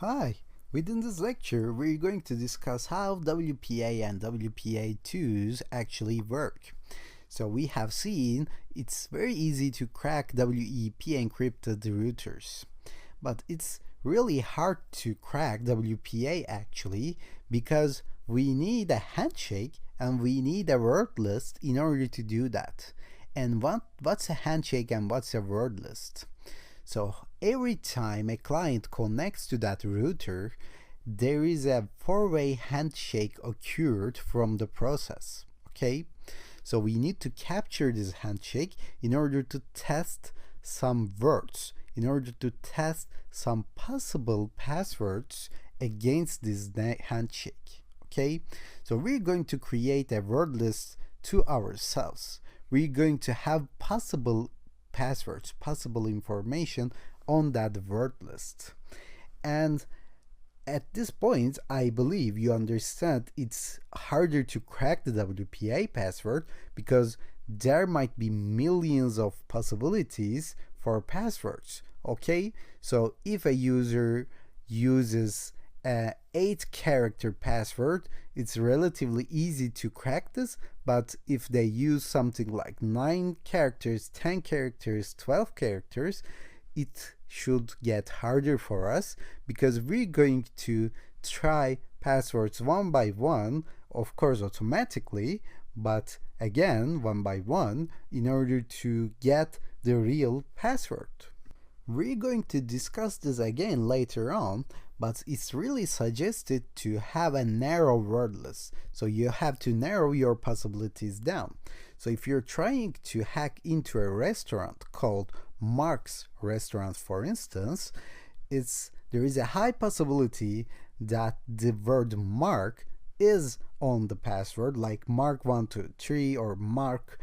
Hi, within this lecture we're going to discuss how WPA and WPA tools actually work. So we have seen it's very easy to crack WEP encrypted routers, but it's really hard to crack WPA actually because we need a handshake and we need a word list in order to do that. And what's a handshake and what's a word list? So every time a client connects to that router, there is a four-way handshake occurred from the process. Okay, so we need to capture this handshake in order to test some words, in order to test some possible passwords against this handshake. Okay, so we're going to create a word list to ourselves. We're going to have possible passwords, possible information on that word list. And at this point, I believe you understand it's harder to crack the WPA password because there might be millions of possibilities for passwords. Okay, so if a user uses a 8-character password, it's relatively easy to crack this, but if they use something like 9 characters, 10 characters, 12 characters, it should get harder for us because we're going to try passwords one by one, of course automatically, but again one by one in order to get the real password. We're going to discuss this again later on, but it's really suggested to have a narrow word list. So you have to narrow your possibilities down. So if you're trying to hack into a restaurant called Mark's Restaurant, for instance, there is a high possibility that the word Mark is on the password, like Mark123 or Mark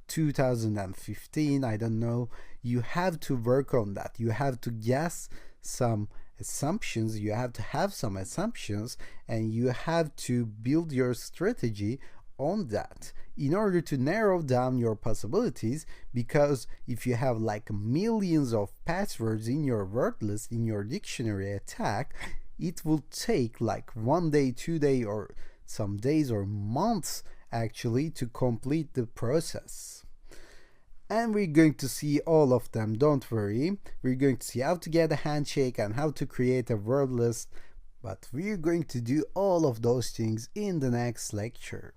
2015, I don't know. You have to work on that. You have to guess some assumptions, you have to have some assumptions, and you have to build your strategy on that in order to narrow down your possibilities, because if you have like millions of passwords in your word list, in your dictionary attack, it will take like 1 day, 2 days, or some days or months actually to complete the process. And we're going to see all of them, don't worry. We're going to see how to get a handshake and how to create a word list, but we're going to do all of those things in the next lecture.